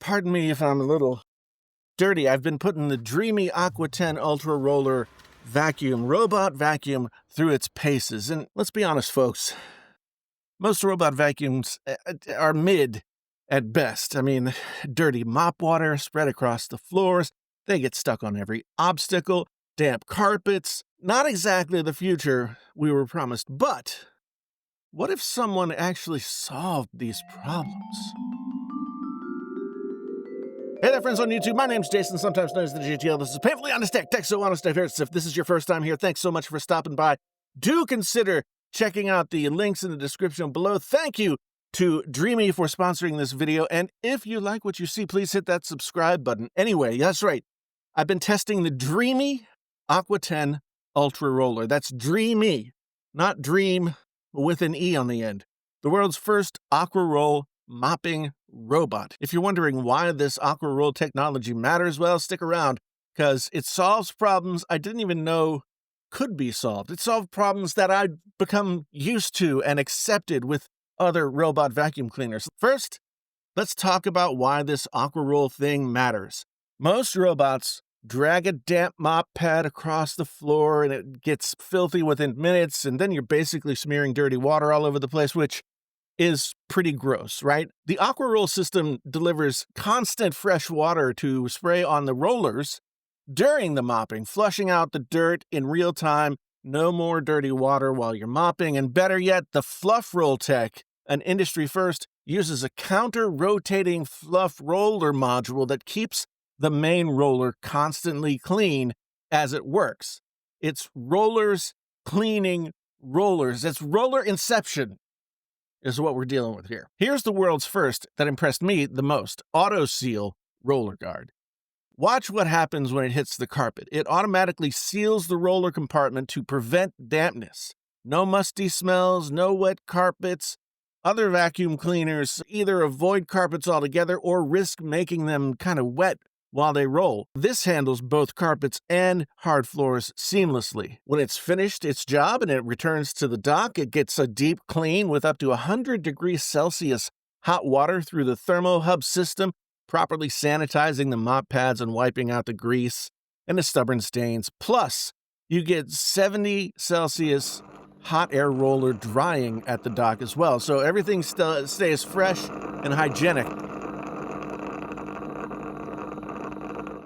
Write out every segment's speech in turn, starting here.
Pardon me if I'm a little dirty. I've been putting the Dreame Aqua 10 Ultra Roller robot vacuum through its paces. And let's be honest, folks, most robot vacuums are mid at best. I mean, dirty mop water spread across the floors. They get stuck on every obstacle, damp carpets. Not exactly the future we were promised, but what if someone actually solved these problems? Hey there, friends on YouTube. My name's Jason, sometimes known as the GTL. This is Painfully Honest Tech So Honest It Hurts. If this is your first time here, thanks so much for stopping by. Do consider checking out the links in the description below. Thank you to Dreame for sponsoring this video. And if you like what you see, please hit that subscribe button. Anyway, that's right. I've been testing the Dreame Aqua 10 Ultra Roller. That's Dreame, not Dream with an E on the end. The world's first AquaRoll mopping robot. If you're wondering why this AquaRoll technology matters, well, stick around, because it solves problems I didn't even know could be solved. It solved problems that I'd become used to and accepted with other robot vacuum cleaners. First, let's talk about why this AquaRoll thing matters. Most robots drag a damp mop pad across the floor and it gets filthy within minutes, and then you're basically smearing dirty water all over the place, which is pretty gross, right? The AquaRoll system delivers constant fresh water to spray on the rollers during the mopping, flushing out the dirt in real time. No more dirty water while you're mopping. And better yet, the Fluff Roll Tech, an industry first, uses a counter-rotating fluff roller module that keeps the main roller constantly clean as it works. It's rollers cleaning rollers. It's roller inception is what we're dealing with here. Here's the world's first that impressed me the most: Auto Seal Roller Guard. Watch what happens when it hits the carpet. It automatically seals the roller compartment to prevent dampness. No musty smells, no wet carpets. Other vacuum cleaners either avoid carpets altogether or risk making them kind of wet while they roll. This handles both carpets and hard floors seamlessly. When it's finished its job and it returns to the dock, it gets a deep clean with up to 100 degrees Celsius hot water through the Thermo Hub system, properly sanitizing the mop pads and wiping out the grease and the stubborn stains. Plus, you get 70 Celsius hot air roller drying at the dock as well, so everything stays fresh and hygienic.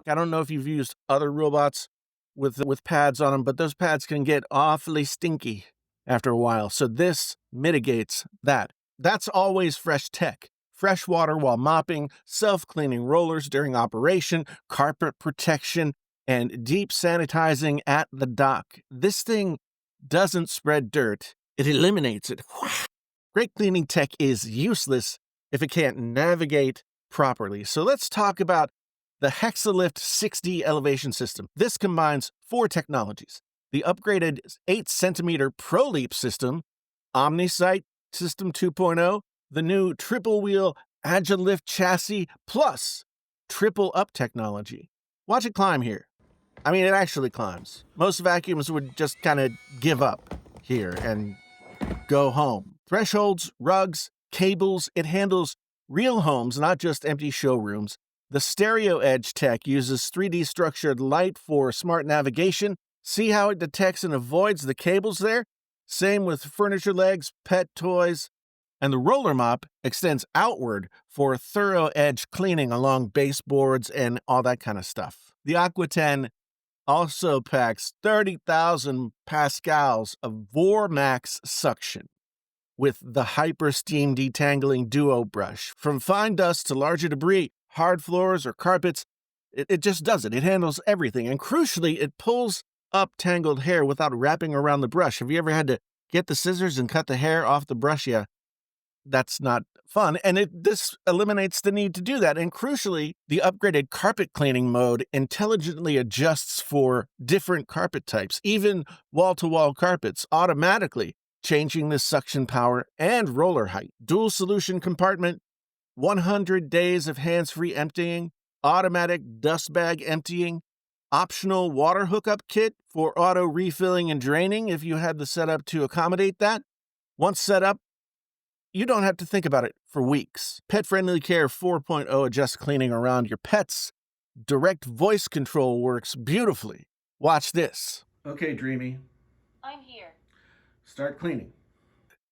I don't know if you've used other robots with pads on them, but those pads can get awfully stinky after a while. So this mitigates that. That's always fresh tech. Fresh water while mopping, self-cleaning rollers during operation, carpet protection, and deep sanitizing at the dock. This thing doesn't spread dirt. It eliminates it. Great cleaning tech is useless if it can't navigate properly. So let's talk about the Hexalift 6D elevation system. This combines 4 technologies: the upgraded 8-centimeter ProLeap system, OmniSight System 2.0, the new triple-wheel AgiLift chassis, plus triple-up technology. Watch it climb here. I mean, it actually climbs. Most vacuums would just kind of give up here and go home. Thresholds, rugs, cables, it handles real homes, not just empty showrooms. The Stereo Edge tech uses 3D structured light for smart navigation. See how it detects and avoids the cables there? Same with furniture legs, pet toys. And the roller mop extends outward for thorough edge cleaning along baseboards and all that kind of stuff. The Aqua 10 also packs 30,000 pascals of Vormax suction with the Hyper Steam Detangling Duo brush. From fine dust to larger debris, hard floors or carpets, it just does it. It handles everything. And crucially, it pulls up tangled hair without wrapping around the brush. Have you ever had to get the scissors and cut the hair off the brush? Yeah, that's not fun. And this eliminates the need to do that. And crucially, the upgraded carpet cleaning mode intelligently adjusts for different carpet types, even wall-to-wall carpets, automatically changing the suction power and roller height. Dual solution compartment, 100 days of hands-free emptying, automatic dust bag emptying, optional water hookup kit for auto refilling and draining if you had the setup to accommodate that. Once set up, you don't have to think about it for weeks. Pet Friendly Care 4.0 adjusts cleaning around your pets. Direct voice control works beautifully. Watch this. Okay, Dreamy. I'm here. Start cleaning.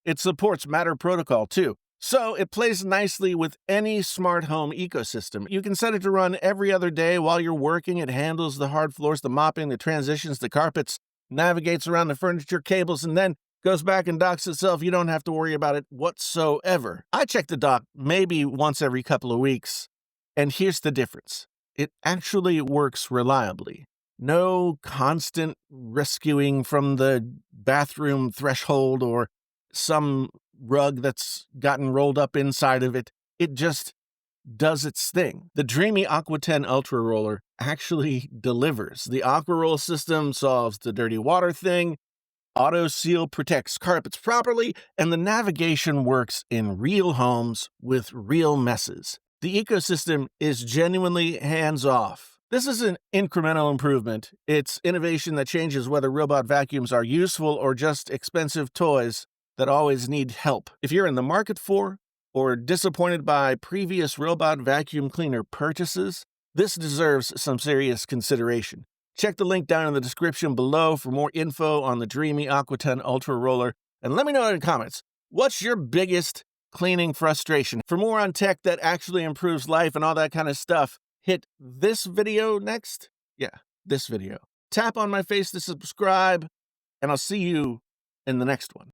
It supports Matter protocol too, so it plays nicely with any smart home ecosystem. You can set it to run every other day while you're working. It handles the hard floors, the mopping, the transitions, the carpets, navigates around the furniture cables, and then goes back and docks itself. You don't have to worry about it whatsoever. I check the dock maybe once every couple of weeks, and here's the difference. It actually works reliably. No constant rescuing from the bathroom threshold or some rug that's gotten rolled up inside of it. It just does its thing. The Dreame Aqua 10 Ultra Roller actually delivers. The AquaRoll system solves the dirty water thing, auto seal protects carpets properly, and the navigation works in real homes with real messes. The ecosystem is genuinely hands-off. This is an incremental improvement. It's innovation that changes whether robot vacuums are useful or just expensive toys that always need help. If you're in the market for or disappointed by previous robot vacuum cleaner purchases, this deserves some serious consideration. Check the link down in the description below for more info on the Dreame Aqua 10 Ultra Roller, and let me know in the comments, what's your biggest cleaning frustration? For more on tech that actually improves life and all that kind of stuff, hit this video next. Yeah, this video. Tap on my face to subscribe, and I'll see you in the next one.